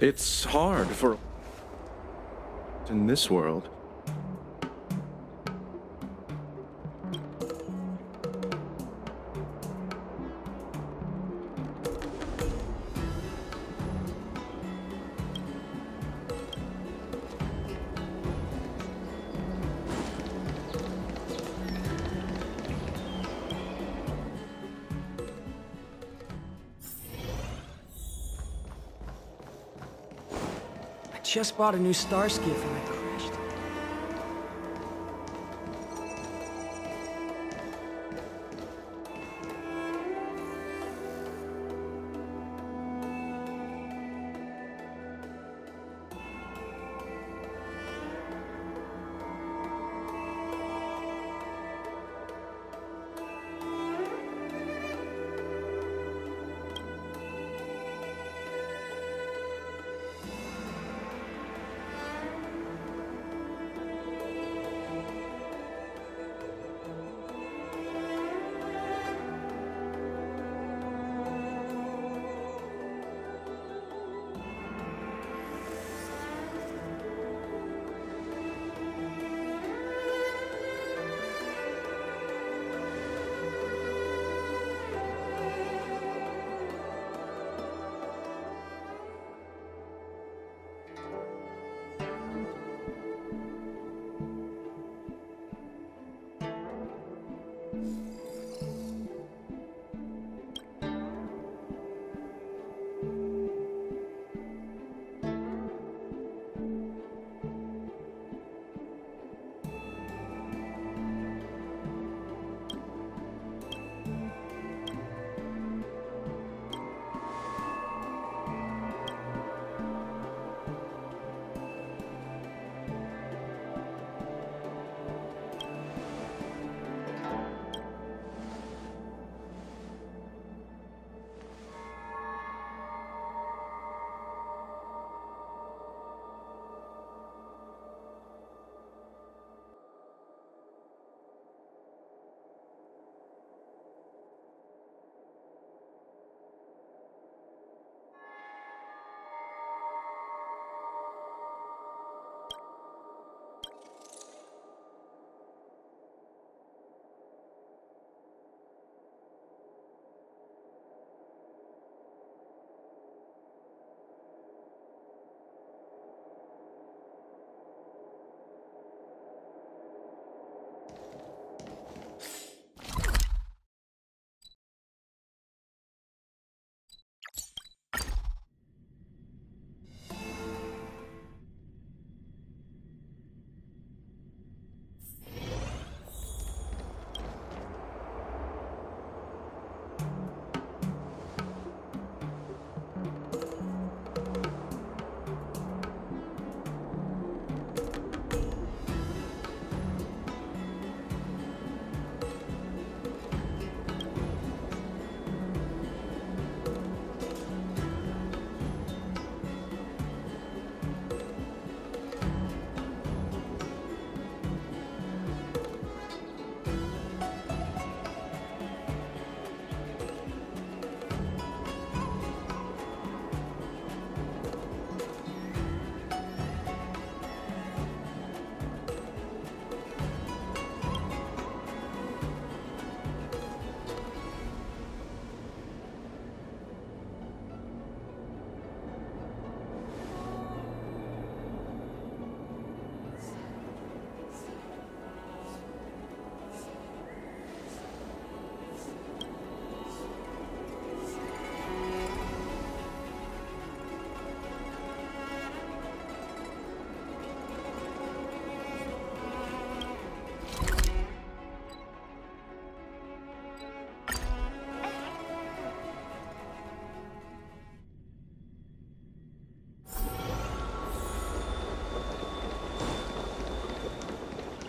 It's hard for in this world. Just bought a new star skiff and I crashed.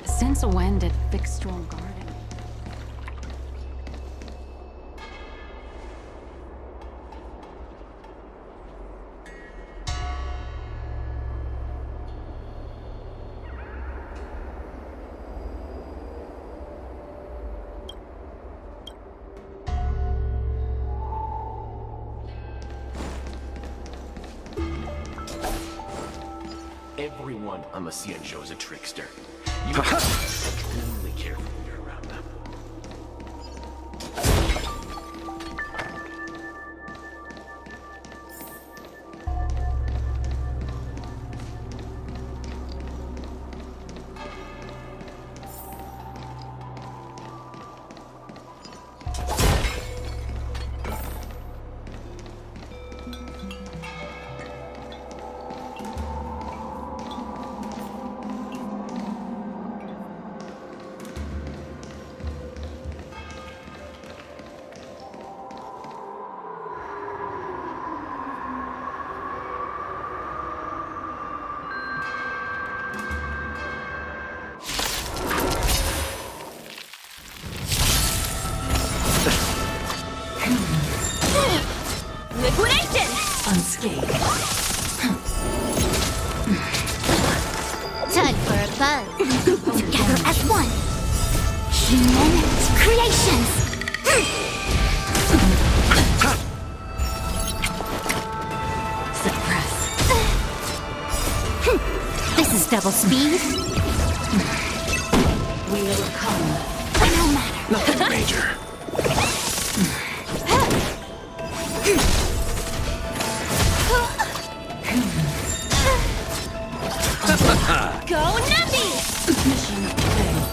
Since when did Fixstrom garden? Everyone on the CN show is a trickster. You have to be extremely careful when you're around them. Liquidation! Unscathed. Time for a buzz. Together as one. Human creations. Suppress. This is double speed. Will come. No matter. Nothing major. Go Nappy! Mission failed.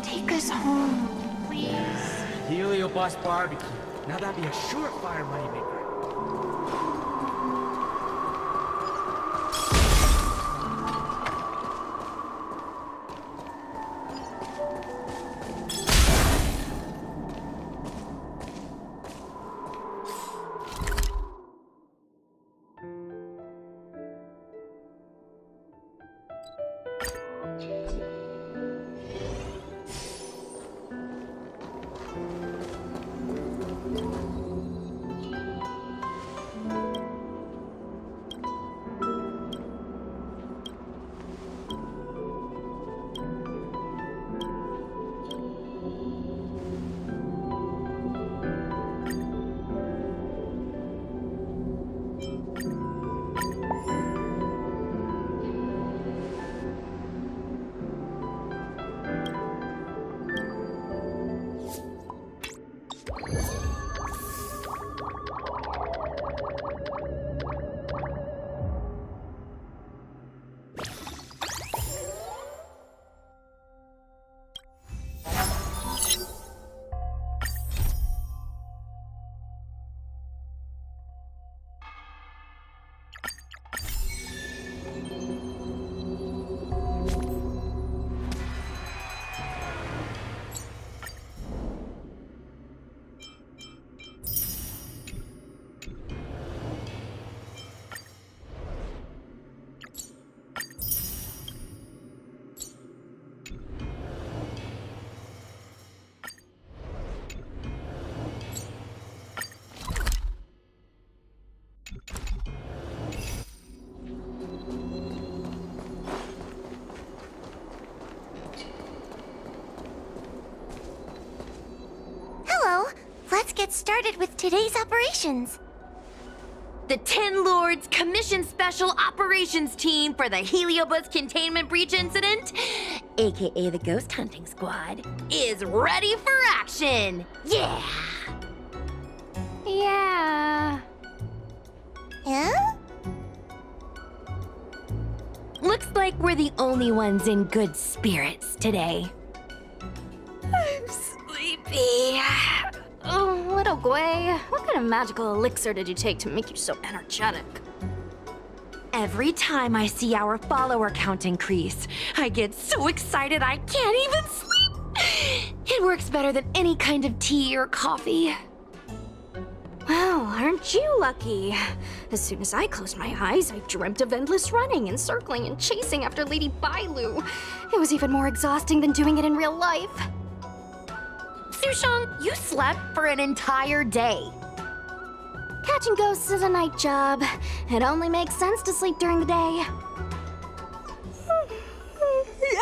Take us home, please. Helio Boss Barbecue. Now that'd be a surefire moneymaker. Hello. Let's get started with today's operations. The Ten Lords Commission Special Operations Team for the Heliobus Containment Breach Incident, aka the Ghost Hunting Squad, is ready for action! Yeah! Yeah. Huh? Looks like we're the only ones in good spirits today. I'm sleepy. Oh, little Gwei, what kind of magical elixir did you take to make you so energetic? Every time I see our follower count increase, I get so excited I can't even sleep. It works better than any kind of tea or coffee. Well, aren't you lucky? As soon as I closed my eyes, I dreamt of endless running and circling and chasing after Lady Bailu. It was even more exhausting than doing it in real life. Sushang, you slept for an entire day. Catching ghosts is a night job. It only makes sense to sleep during the day. Yeah,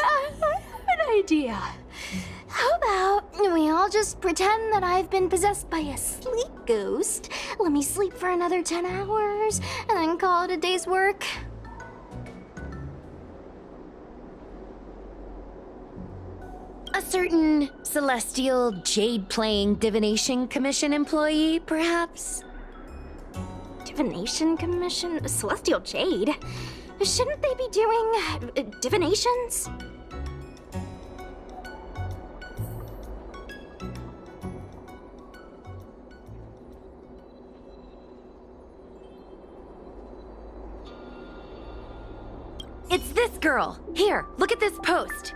I have an idea. How about we all just pretend that I've been possessed by a sleep ghost? Let me sleep for another 10 hours, and then call it a day's work. A certain celestial jade-playing divination commission employee, perhaps? Divination Commission? Celestial Jade? Shouldn't they be doing divinations? It's this girl. Here, look at this post.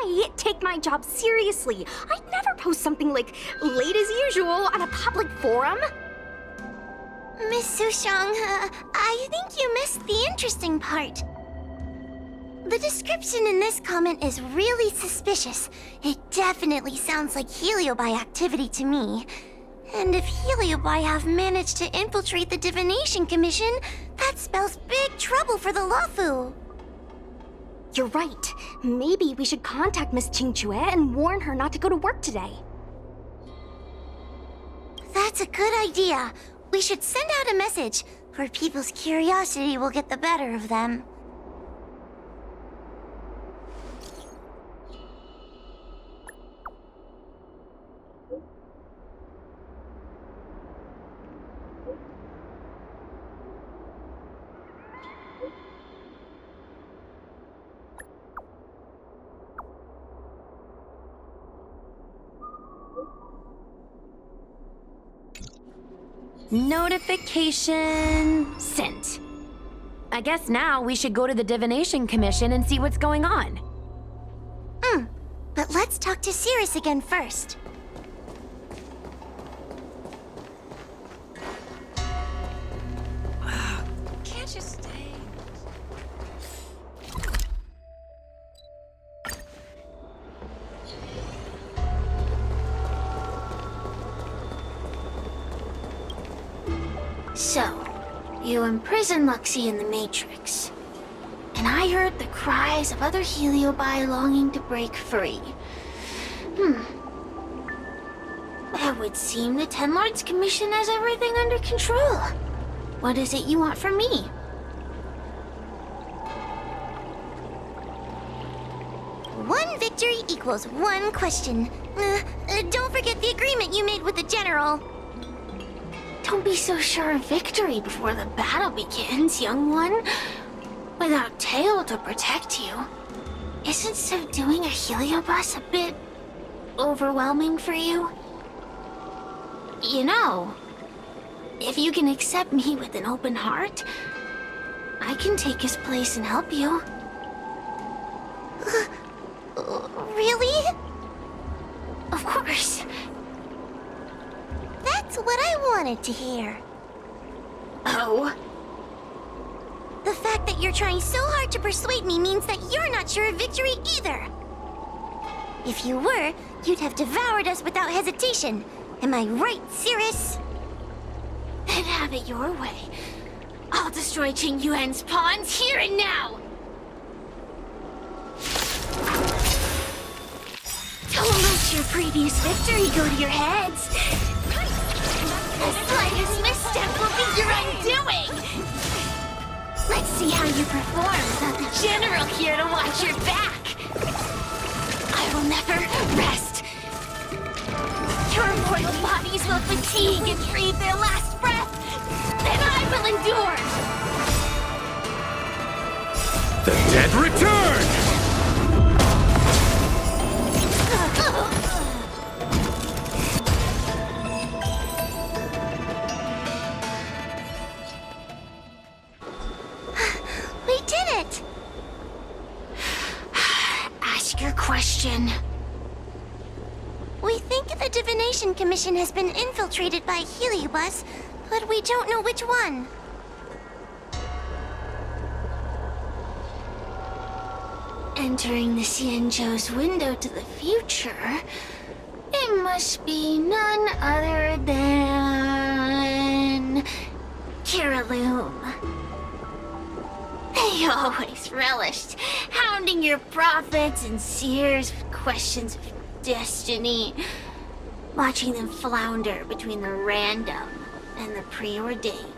I take my job seriously. I'd never post something like late as usual on a public forum. Miss Sushang, I think you missed the interesting part. The description in this comment is really suspicious. It definitely sounds like Heliobi activity to me. And if Heliobi have managed to infiltrate the Divination Commission, that spells big trouble for the Luofu. You're right. Maybe we should contact Miss Qingchue and warn her not to go to work today. That's a good idea. We should send out a message, or people's curiosity will get the better of them. Notification sent. I guess now we should go to the Divination Commission and see what's going on. But let's talk to Cirrus again first. Can't you stay? So, you imprisoned Luxie in the Matrix. And I heard the cries of other Heliobi longing to break free. It would seem the Ten Lords Commission has everything under control. What is it you want from me? One victory equals one question. Don't forget the agreement you made with the General. Don't be so sure of victory before the battle begins, young one. without Tail to protect you. Isn't subduing a Heliobus a bit overwhelming for you? You know, if you can accept me with an open heart, I can take his place and help you. Really? Of course. That's what I wanted to hear. Oh? The fact that you're trying so hard to persuade me means that you're not sure of victory either. If you were, you'd have devoured us without hesitation. Am I right, Cirrus? Then have it your way. I'll destroy Qing Yuan's pawns here and now! Don't let your previous victory go to your heads. The slightest misstep will be your undoing! Let's see how you perform without the General here to watch your back! I will never rest! Your mortal bodies will fatigue and breathe their last breath! Then I will endure! The dead return! We did it! Ask your question. We think the Divination Commission has been infiltrated by Heliobus, but we don't know which one. Entering the Xianzhou's window to the future, it must be none other than... Kiraloom. They always relished hounding your prophets and seers with questions of destiny, watching them flounder between the random and the preordained.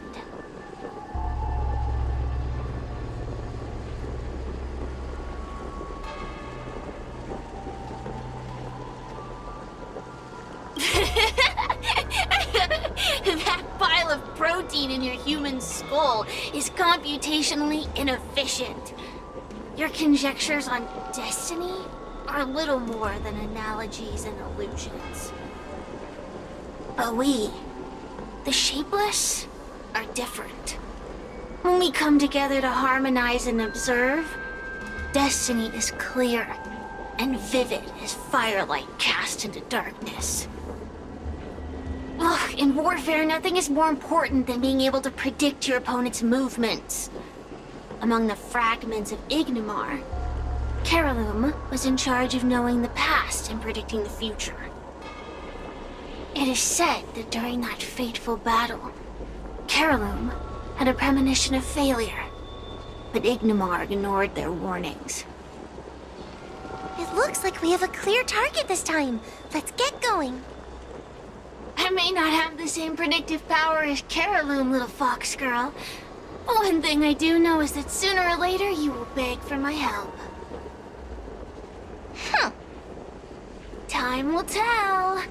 That pile of protein in your human skull is computationally inefficient. Your conjectures on destiny are little more than analogies and illusions. But we, the Shapeless, are different. When we come together to harmonize and observe, destiny is clear and vivid as firelight cast into darkness. Ugh, in warfare, nothing is more important than being able to predict your opponent's movements. Among the fragments of Ignimar, Kiraloom was in charge of knowing the past and predicting the future. It is said that during that fateful battle, Kiraloom had a premonition of failure, but Ignimar ignored their warnings. It looks like we have a clear target this time. Let's get going. I may not have the same predictive power as Kiraloom, little fox girl. But one thing I do know is that sooner or later you will beg for my help. Time will tell.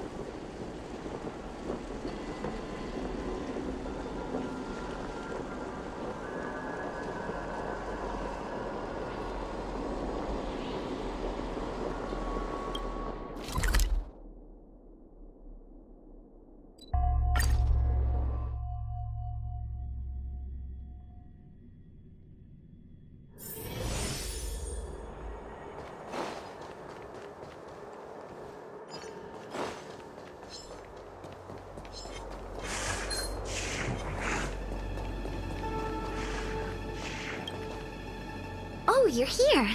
Oh, you're here.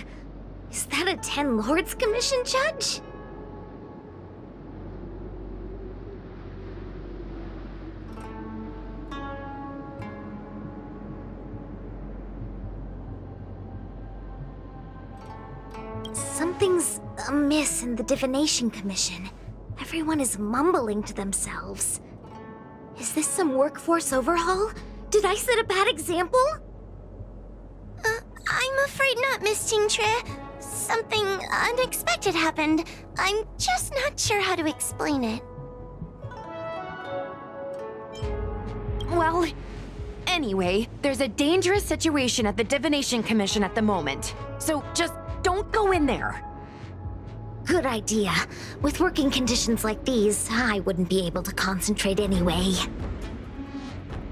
Is that a 10 Lords Commission judge? Something's amiss in the Divination Commission. Everyone is mumbling to themselves. Is this some workforce overhaul? Did I set a bad example? I'm afraid not, Miss Qingtre. Something unexpected happened. I'm just not sure how to explain it. Well, Anyway, there's a dangerous situation at the Divination Commission at the moment. So just don't go in there. Good idea. With working conditions like these, I wouldn't be able to concentrate anyway.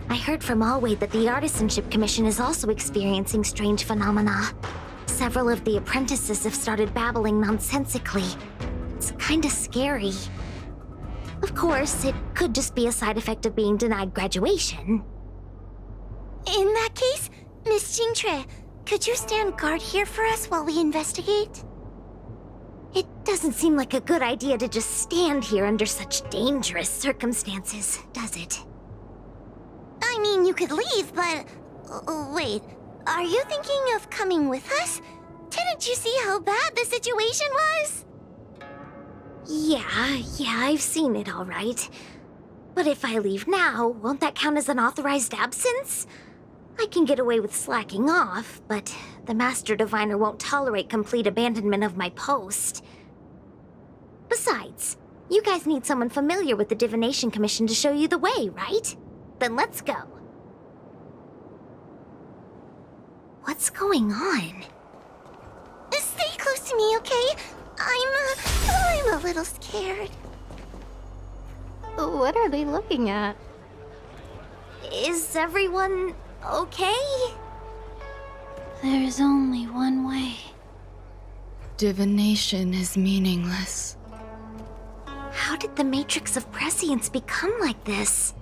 I heard from Alway that the Artisanship Commission is also experiencing strange phenomena. Several of the apprentices have started babbling nonsensically. It's kinda scary. Of course, it could just be a side effect of being denied graduation. In that case, Miss Jingtre, could you stand guard here for us while we investigate? It doesn't seem like a good idea to just stand here under such dangerous circumstances, does it? I mean, you could leave, but... wait, are you thinking of coming with us? Didn't you see how bad the situation was? Yeah, I've seen it all right. But if I leave now, won't that count as an authorized absence? I can get away with slacking off, but the Master Diviner won't tolerate complete abandonment of my post. Besides, you guys need someone familiar with the Divination Commission to show you the way, right? Then let's go. What's going on? Stay close to me, okay? I'm a little scared. What are they looking at? Is everyone okay? There's only one way. Divination is meaningless. How did the Matrix of Prescience become like this?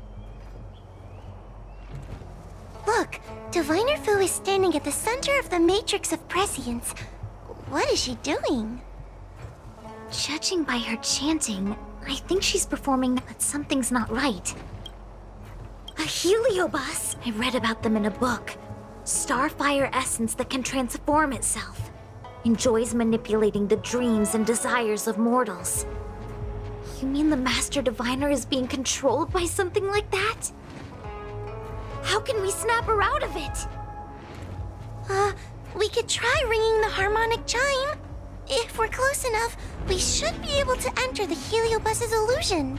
Look, Diviner Fu is standing at the center of the Matrix of Prescience. What is she doing? Judging by her chanting, I think she's performing, but something's not right. A heliobus! I read about them in a book. Starfire essence that can transform itself. Enjoys manipulating the dreams and desires of mortals. You mean the Master Diviner is being controlled by something like that? How can we snap her out of it? We could try ringing the harmonic chime. If we're close enough, we should be able to enter the heliobus's illusion.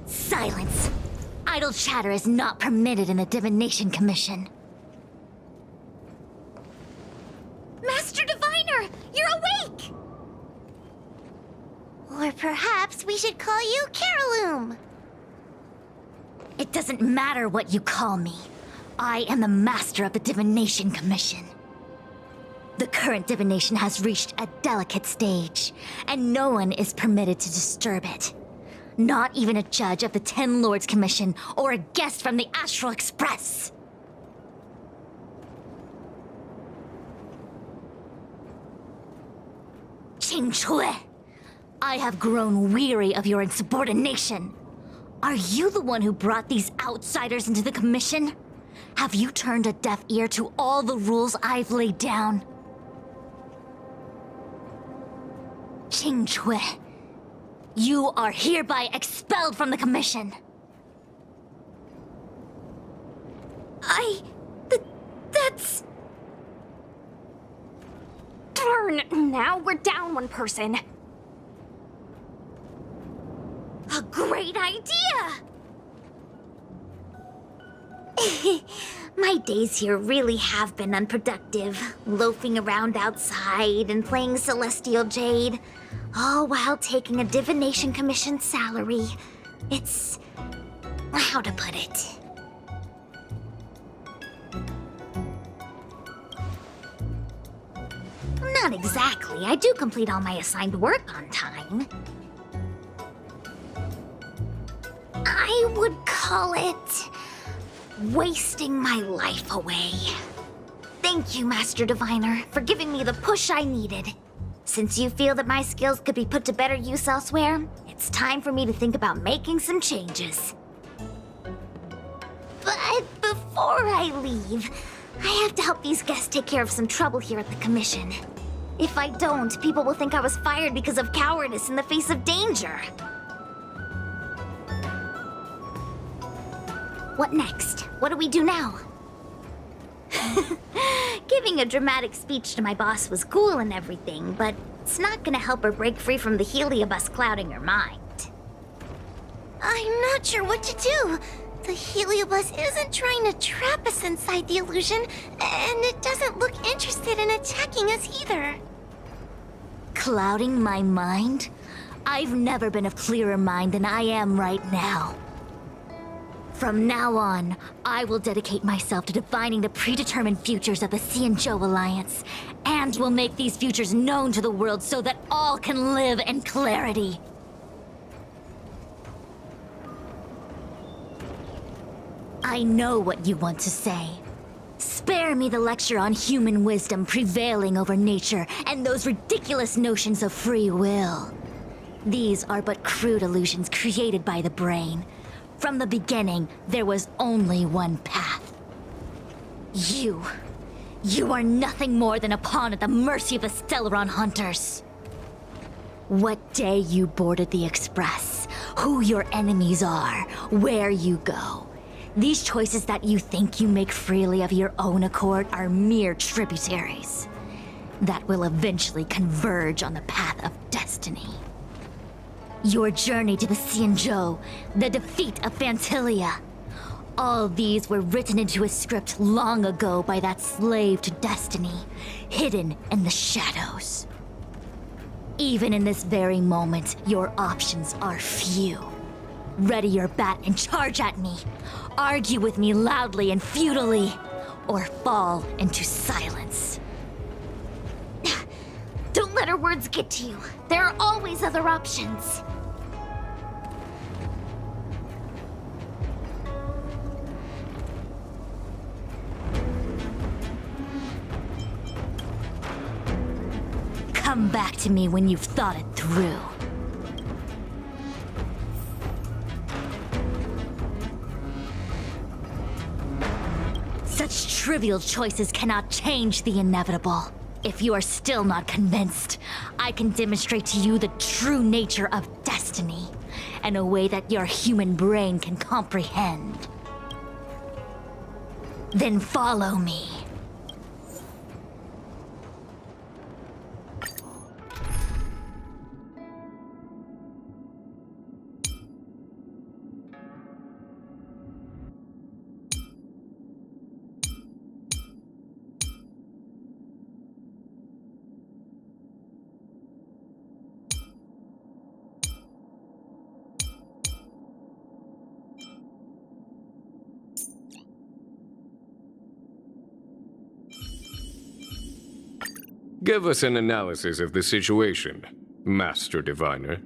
Silence! Idle chatter is not permitted in the Divination Commission. Master Diviner! You're awake! Or perhaps we should call you Caroloom. It doesn't matter what you call me. I am the master of the Divination Commission. The current divination has reached a delicate stage, and no one is permitted to disturb it. Not even a judge of the Ten Lords Commission or a guest from the Astral Express. Qingchui, I have grown weary of your insubordination. Are you the one who brought these outsiders into the commission? Have you turned a deaf ear to all the rules I've laid down? Qingchui, you are hereby expelled from the commission. That's... Darn, now we're down one person. A great idea! My days here really have been unproductive, loafing around outside and playing Celestial Jade, all while taking a Divination Commission salary. It's... how to put it? Not exactly. I do complete all my assigned work on time. I would call it... wasting my life away. Thank you, Master Diviner, for giving me the push I needed. Since you feel that my skills could be put to better use elsewhere, it's time for me to think about making some changes. But before I leave, I have to help these guests take care of some trouble here at the Commission. If I don't, people will think I was fired because of cowardice in the face of danger. What next? What do we do now? Giving a dramatic speech to my boss was cool and everything, but It's not gonna help her break free from the heliobus clouding her mind. I'm not sure what to do. The heliobus isn't trying to trap us inside the illusion, and it doesn't look interested in attacking us either. Clouding my mind? I've never been of clearer mind than I am right now. From now on, I will dedicate myself to defining the predetermined futures of the Xianzhou Alliance, and will make these futures known to the world so that all can live in clarity. I know what you want to say. Spare me the lecture on human wisdom prevailing over nature and those ridiculous notions of free will. These are but crude illusions created by the brain. From the beginning, there was only one path. You are nothing more than a pawn at the mercy of the Stellaron hunters. What day you boarded the Express, who your enemies are, where you go. These choices that you think you make freely of your own accord are mere tributaries that will eventually converge on the path of destiny. Your journey to the Xianzhou, the defeat of Phantilia. All these were written into a script long ago by that slave to destiny, hidden in the shadows. Even in this very moment, your options are few. Ready your bat and charge at me. Argue with me loudly and futilely, or fall into silence. Don't let her words get to you. There are always other options. Come back to me when you've thought it through. Such trivial choices cannot change the inevitable. If you are still not convinced, I can demonstrate to you the true nature of destiny in a way that your human brain can comprehend. Then follow me. Give us an analysis of the situation, Master Diviner.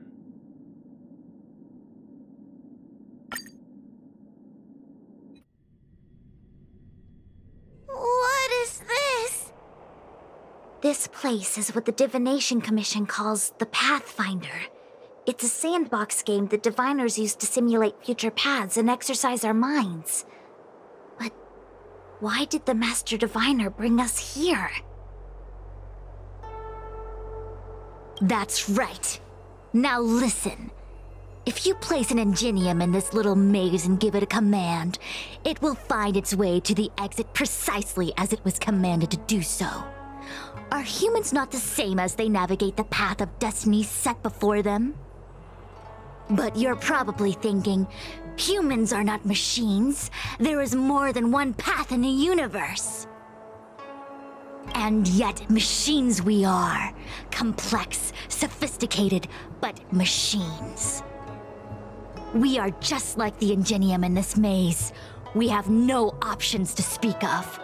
What is this? This place is what the Divination Commission calls the Pathfinder. It's a sandbox game that diviners use to simulate future paths and exercise our minds. But why did the Master Diviner bring us here? That's right. Now listen. If you place an ingenium in this little maze and give it a command, it will find its way to the exit precisely as it was commanded to do so. Are humans not the same as they navigate the path of destiny set before them? But you're probably thinking, humans are not machines. There is more than one path in the universe. And yet, machines we are. Complex, sophisticated, but machines. We are just like the ingenium in this maze. We have no options to speak of.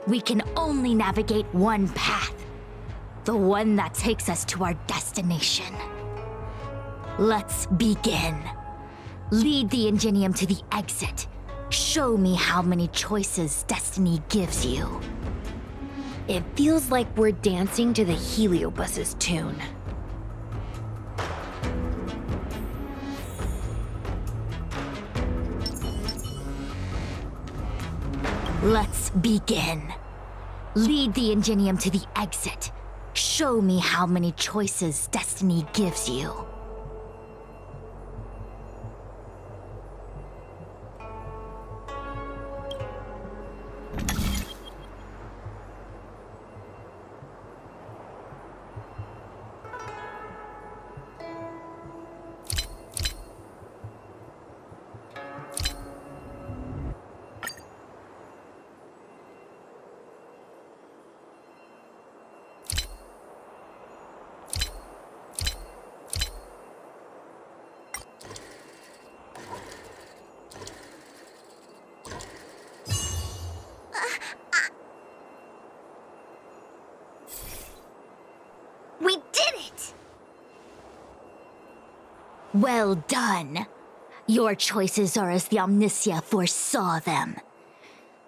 We can only navigate one path. The one that takes us to our destination. Let's begin. Lead the ingenium to the exit. Show me how many choices destiny gives you. It feels like we're dancing to the heliobus's tune. Let's begin. Lead the ingenium to the exit. Show me how many choices destiny gives you. Well done. Your choices are as the Omnicia foresaw them.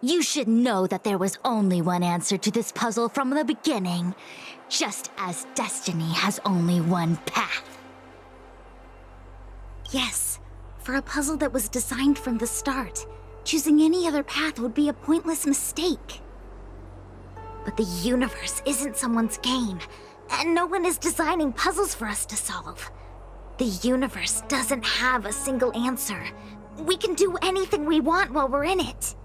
You should know that there was only one answer to this puzzle from the beginning, just as destiny has only one path. Yes, for a puzzle that was designed from the start, choosing any other path would be a pointless mistake. But the universe isn't someone's game, and no one is designing puzzles for us to solve. The universe doesn't have a single answer. We can do anything we want while we're in it.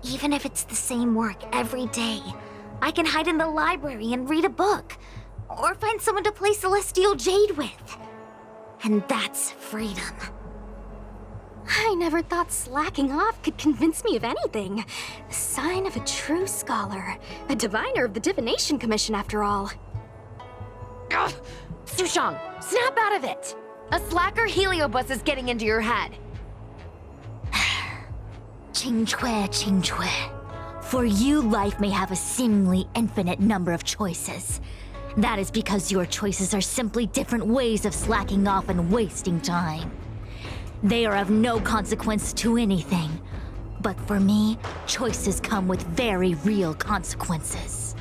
Even if it's the same work every day, I can hide in the library and read a book, or find someone to play Celestial Jade with. And that's freedom. I never thought slacking off could convince me of anything. The sign of a true scholar. A diviner of the Divination Commission, after all. Ugh! Sushang, snap out of it! A slacker heliobus is getting into your head. Qingque. For you, life may have a seemingly infinite number of choices. That is because your choices are simply different ways of slacking off and wasting time. They are of no consequence to anything. But for me, choices come with very real consequences.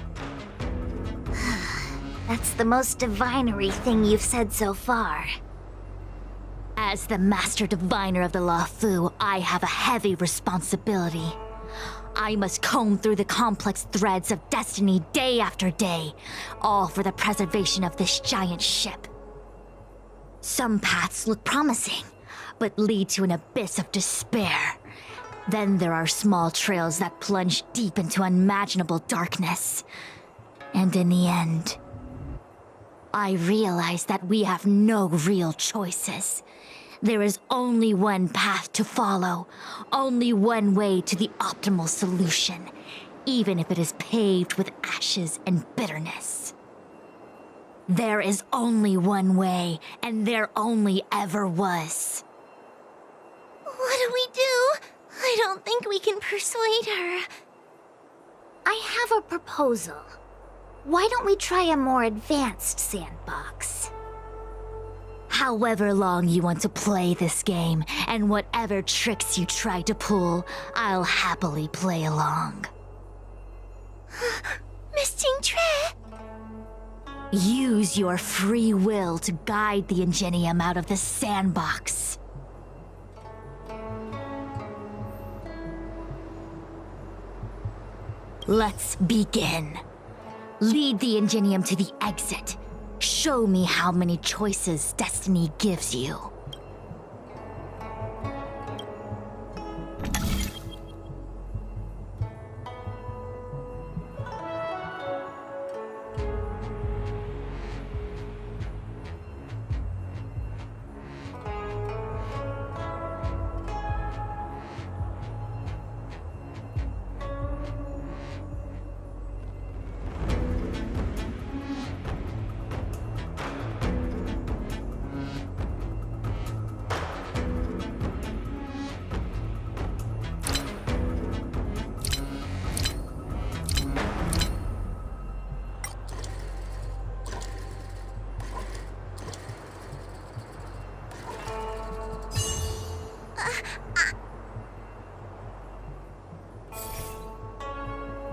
That's the most divinery thing you've said so far. As the Master Diviner of the Luofu, I have a heavy responsibility. I must comb through the complex threads of destiny day after day, all for the preservation of this giant ship. Some paths look promising, but lead to an abyss of despair. Then there are small trails that plunge deep into unimaginable darkness. And in the end, I realize that we have no real choices. There is only one path to follow, only one way to the optimal solution, even if it is paved with ashes and bitterness. There is only one way, and there only ever was. What do we do? I don't think we can persuade her. I have a proposal. Why don't we try a more advanced sandbox? However long you want to play this game, and whatever tricks you try to pull, I'll happily play along. Miss Qingque? Use your free will to guide the Ingenium out of the sandbox. Let's begin. Lead the Ingenium to the exit. Show me how many choices destiny gives you.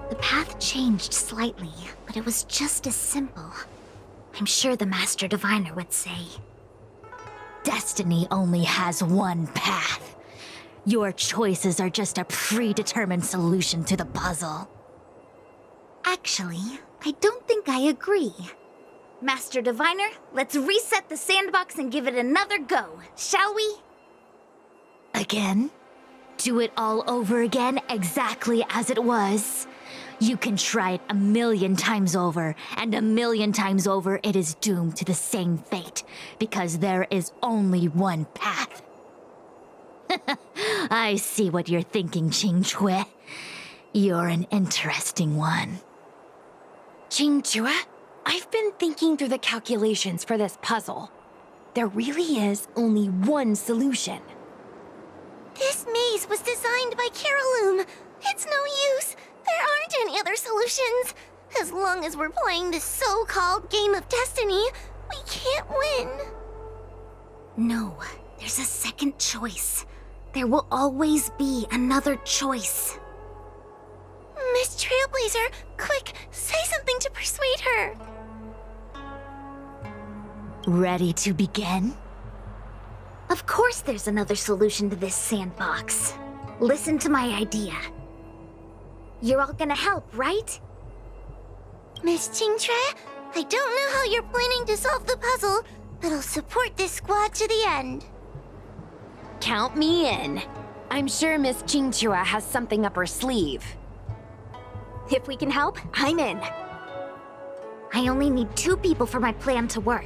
The path changed slightly, but it was just as simple. I'm sure the Master Diviner would say. Destiny only has one path. Your choices are just a predetermined solution to the puzzle. Actually, I don't think I agree. Master Diviner, let's reset the sandbox and give it another go, shall we? Again? Do it all over again exactly as it was? You can try it 1,000,000 times over, and 1,000,000 times over it is doomed to the same fate, because there is only one path. I see what you're thinking, Qingque. You're an interesting one. Qingque, I've been thinking through the calculations for this puzzle. There really is only one solution. This maze was designed by Caroloom. It's no use. There aren't any other solutions. As long as we're playing this so-called game of destiny, we can't win. No, there's a second choice. There will always be another choice. Miss Trailblazer, quick, say something to persuade her. Ready to begin? Of course there's another solution to this sandbox. Listen to my idea. You're all gonna help, right? Miss Qingtre, I don't know how you're planning to solve the puzzle, but I'll support this squad to the end. Count me in. I'm sure Miss Qingchua has something up her sleeve. If we can help, I'm in. I only need 2 people for my plan to work.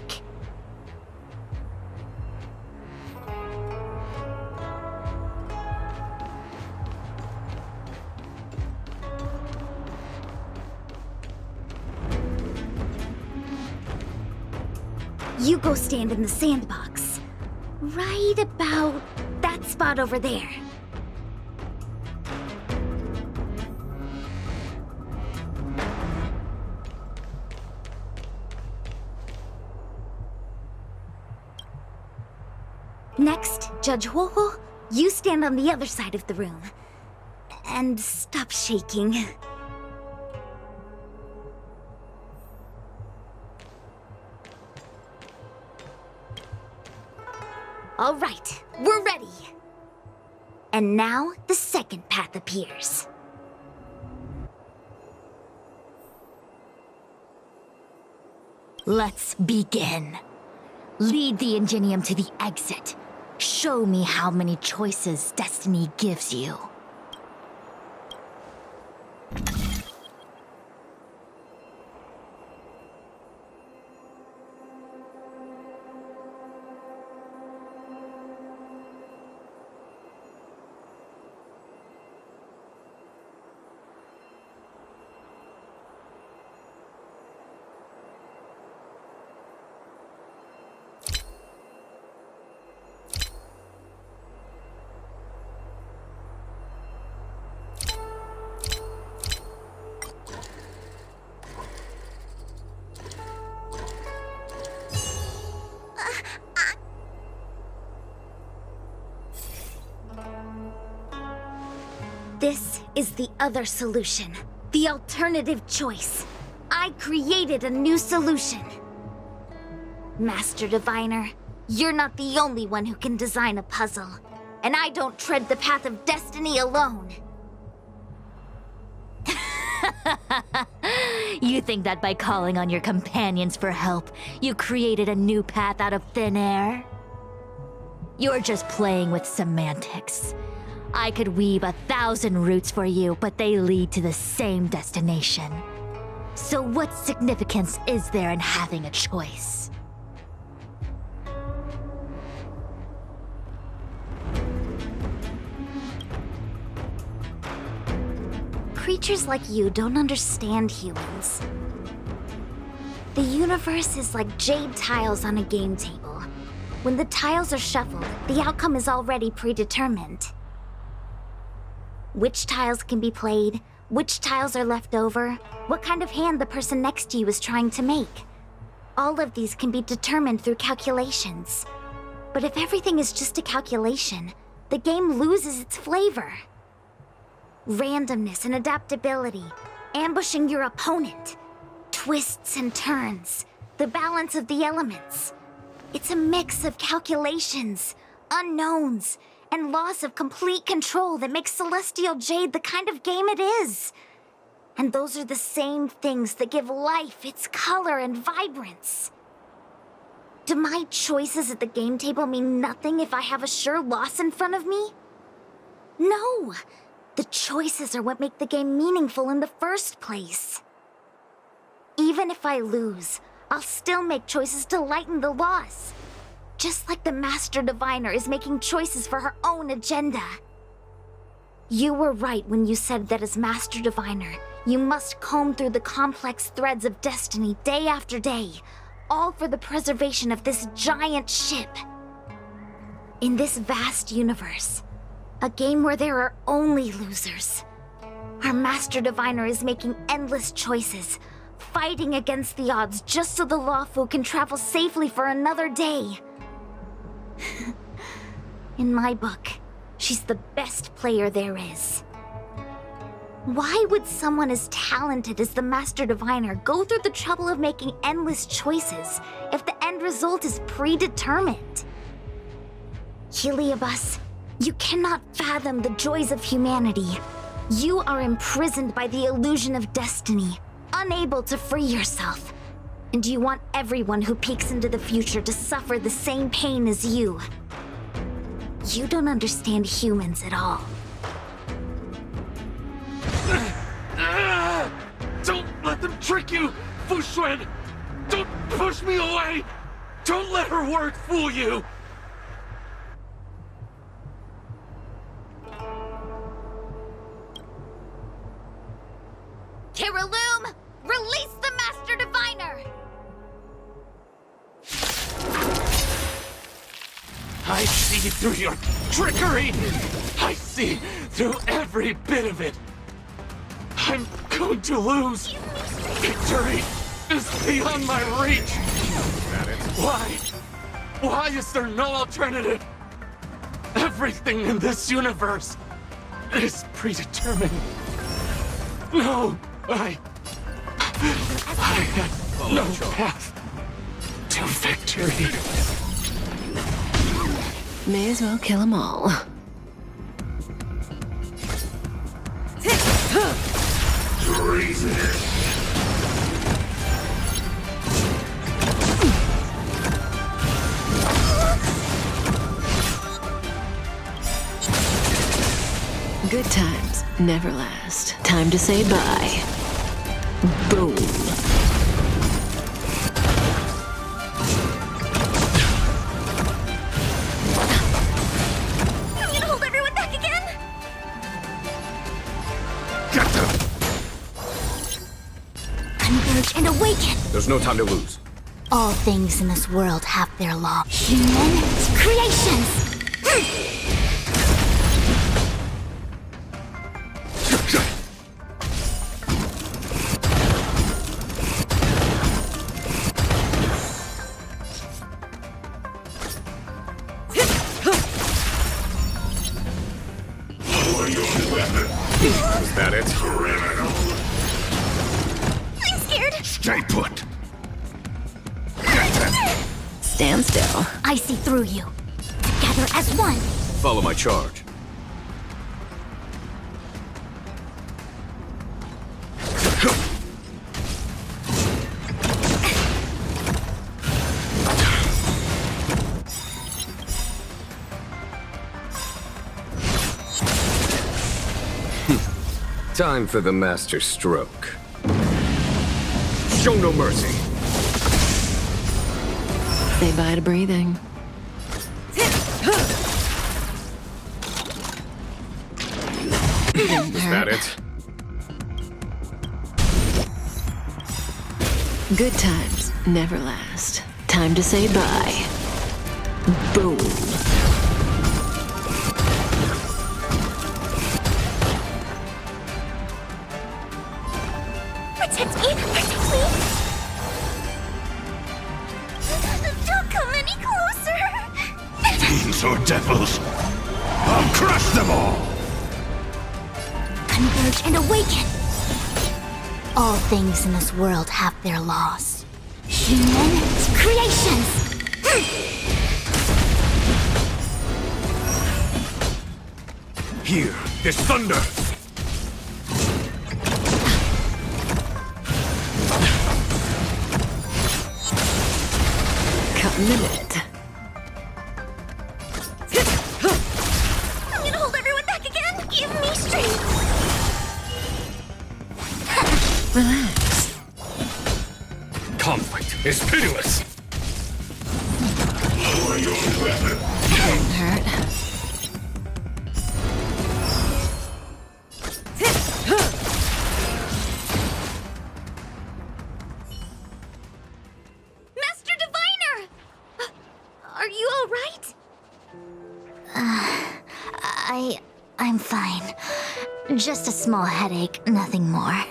You go stand in the sandbox. Right about that spot over there. Next, Judge Huohuo, you stand on the other side of the room. And stop shaking. All right, we're ready. And now, the second path appears. Let's begin. Lead the Ingenium to the exit. Show me how many choices destiny gives you. This is the other solution. The alternative choice. I created a new solution. Master Diviner, you're not the only one who can design a puzzle. And I don't tread the path of destiny alone. You think that by calling on your companions for help, you created a new path out of thin air? You're just playing with semantics. I could weave 1,000 routes for you, but they lead to the same destination. So what significance is there in having a choice? Creatures like you don't understand humans. The universe is like jade tiles on a game table. When the tiles are shuffled, the outcome is already predetermined. Which tiles can be played, which tiles are left over, what kind of hand the person next to you is trying to make. All of these can be determined through calculations. But if everything is just a calculation, the game loses its flavor. Randomness and adaptability, ambushing your opponent, twists and turns, the balance of the elements. It's a mix of calculations, unknowns, and loss of complete control that makes Celestial Jade the kind of game it is. And those are the same things that give life its color and vibrance. Do my choices at the game table mean nothing if I have a sure loss in front of me? No! The choices are what make the game meaningful in the first place. Even if I lose, I'll still make choices to lighten the loss. Just like the Master Diviner is making choices for her own agenda. You were right when you said that as Master Diviner, you must comb through the complex threads of destiny day after day, all for the preservation of this giant ship. In this vast universe, a game where there are only losers, our Master Diviner is making endless choices, fighting against the odds just so the Lawfu can travel safely for another day. In my book, she's the best player there is. Why would someone as talented as the Master Diviner go through the trouble of making endless choices if the end result is predetermined? Heliobus, you cannot fathom the joys of humanity. You are imprisoned by the illusion of destiny, unable to free yourself. And you want everyone who peeks into the future to suffer the same pain as you. You don't understand humans at all. Don't let them trick you, Foxian! Don't push me away! Don't let her word fool you! Kiriloom, release the Master Diviner! I see through your trickery! I see through every bit of it! I'm going to lose! Victory is beyond my reach! Why? Why is there no alternative? Everything in this universe is predetermined. No, I have no path to victory. May as well kill them all. Good times never last. Time to say bye. Boom. I'm gonna hold everyone back again! Converge and awaken! There's no time to lose. All things in this world have their law. Human creations! Is that it? I'm scared! Stay put. Stand still. I see through you. Together as one. Follow my charge. Time for the master stroke. Show no mercy. Say bye to breathing. Is that it? Good times never last. Time to say bye. Boom. Protect me! Protect me! Don't come any closer! Fiends or devils, I'll crush them all! Converge and awaken! All things in this world have their laws. Human creations! Here, this thunder! Cut in a minute. I'm gonna hold everyone back again! Give me strength! Relax. Conflict is pitiless! Couldn't hurt. Master Diviner! Are you all right? I'm fine. Just a small headache, nothing more.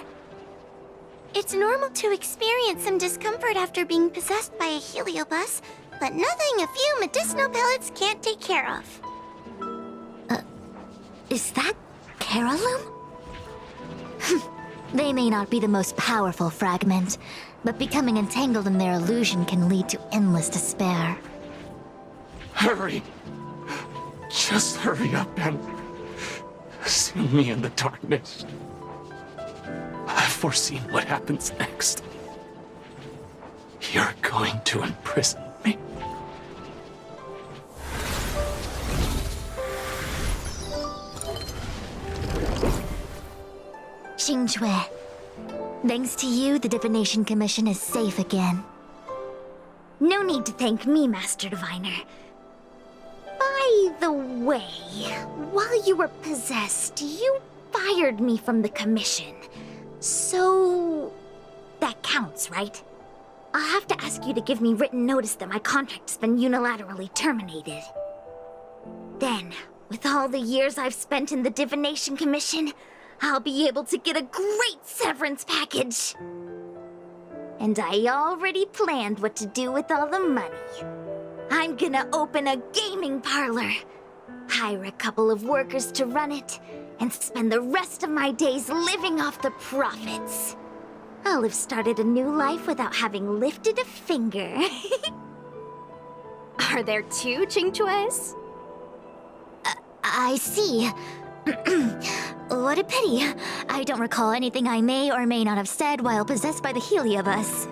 It's normal to experience some discomfort after being possessed by a heliobus, but nothing a few medicinal pellets can't take care of. Is that Carolum? They may not be the most powerful fragment, but becoming entangled in their illusion can lead to endless despair. Hurry! Just hurry up and see me in the darkness. I've foreseen what happens next. You're going to imprison me. Xingque, thanks to you, the Divination Commission is safe again. No need to thank me, Master Diviner. By the way, while you were possessed, you fired me from the commission. So... that counts, right? I'll have to ask you to give me written notice that my contract's been unilaterally terminated. Then, with all the years I've spent in the Divination Commission, I'll be able to get a great severance package. And I already planned what to do with all the money. I'm gonna open a gaming parlor, hire a couple of workers to run it, and spend the rest of my days living off the profits. I'll have started a new life without having lifted a finger. Are there two Xingques? I see. What a pity. I don't recall anything I may or may not have said while possessed by the Heliobus.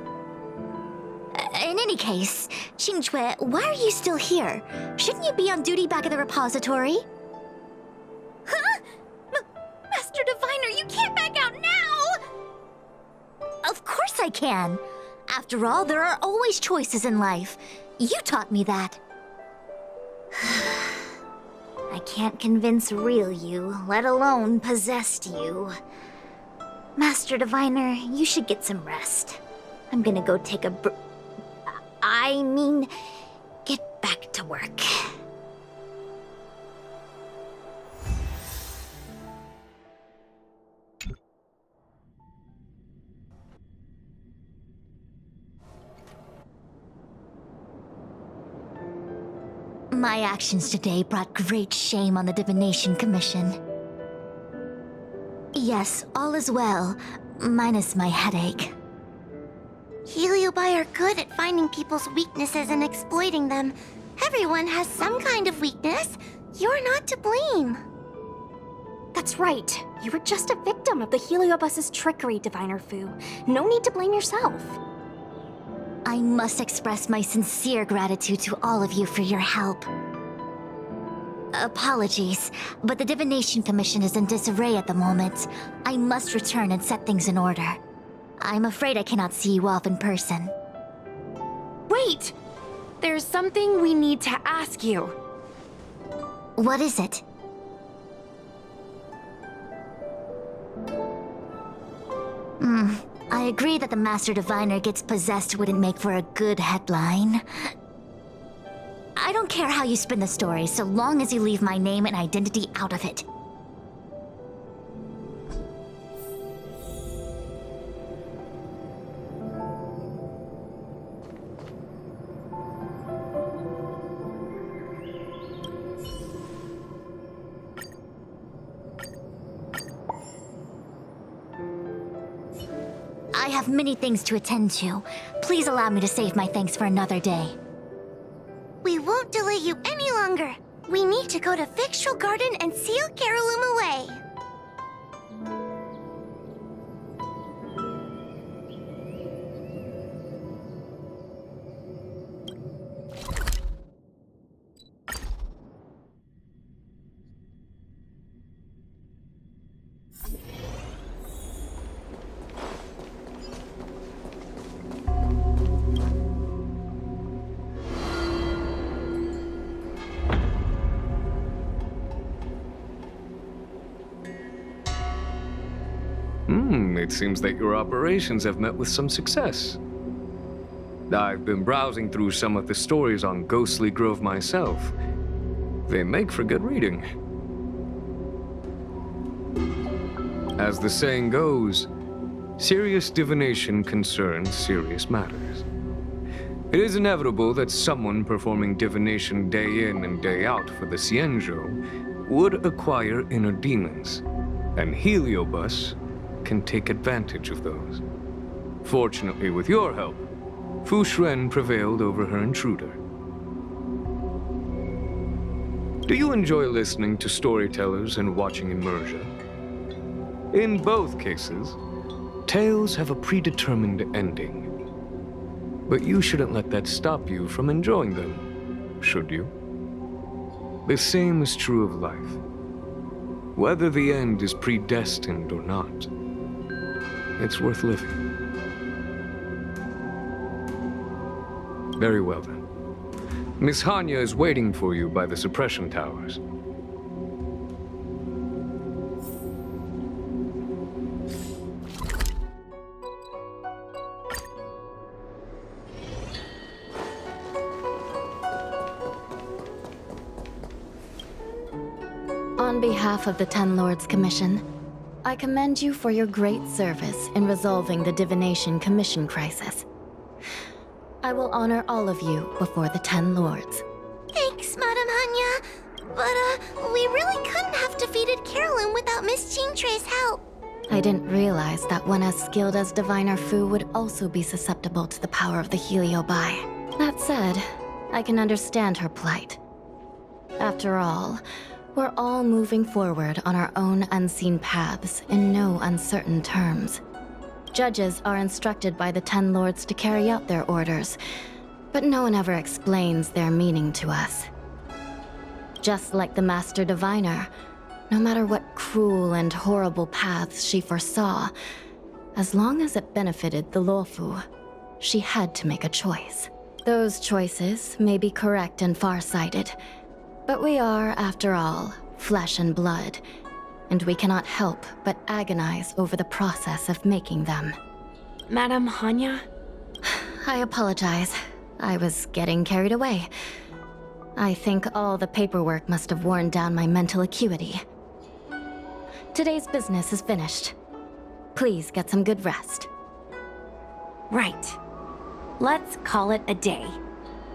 In any case, Xingque, why are you still here? Shouldn't you be on duty back at the repository? Huh? Master Diviner, you can't back out now! Of course I can. After all, there are always choices in life. You taught me that. I can't convince real you, let alone possessed you. Master Diviner, you should get some rest. I'm gonna go take a get back to work. My actions today brought great shame on the Divination Commission. Yes, all is well, minus my headache. Heliobi are good at finding people's weaknesses and exploiting them. Everyone has some kind of weakness. You're not to blame. That's right. You were just a victim of the Heliobus's trickery, Diviner Fu. No need to blame yourself. I must express my sincere gratitude to all of you for your help. Apologies, but the Divination Commission is in disarray at the moment. I must return and set things in order. I'm afraid I cannot see you off in person. Wait! There's something we need to ask you. What is it? I agree that the Master Diviner gets possessed wouldn't make for a good headline. I don't care how you spin the story, so long as you leave my name and identity out of it. I have many things to attend to. Please allow me to save my thanks for another day. We won't delay you any longer. We need to go to Fictional Garden and seal Carolum away. It seems that your operations have met with some success. I've been browsing through some of the stories on Ghostly Grove myself. They make for good reading. As the saying goes, serious divination concerns serious matters. It is inevitable that someone performing divination day in and day out for the Xianzhou would acquire inner demons, and Heliobus can take advantage of those. Fortunately, with your help, Fu Shren prevailed over her intruder. Do you enjoy listening to storytellers and watching immersion? In both cases, tales have a predetermined ending. But you shouldn't let that stop you from enjoying them, should you? The same is true of life. Whether the end is predestined or not, it's worth living. Very well then. Miss Hanya is waiting for you by the suppression towers. On behalf of the Ten Lords Commission, I commend you for your great service in resolving the Divination Commission crisis. I will honor all of you before the Ten Lords. Thanks, Madame Hanya. But, we really couldn't have defeated Carolyn without Miss Chingtre's help. I didn't realize that one as skilled as Diviner Fu would also be susceptible to the power of the Heliobi. That said, I can understand her plight. After all, we're all moving forward on our own unseen paths in no uncertain terms. Judges are instructed by the Ten Lords to carry out their orders, but no one ever explains their meaning to us. Just like the Master Diviner, no matter what cruel and horrible paths she foresaw, as long as it benefited the Luofu, she had to make a choice. Those choices may be correct and far-sighted, but we are, after all, flesh and blood, and we cannot help but agonize over the process of making them. Madame Hanya? I apologize. I was getting carried away. I think all the paperwork must have worn down my mental acuity. Today's business is finished. Please get some good rest. Right. Let's call it a day.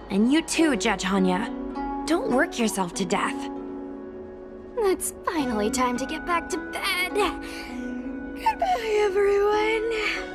And you too, Judge Hanya. Don't work yourself to death. It's finally time to get back to bed. Goodbye, everyone.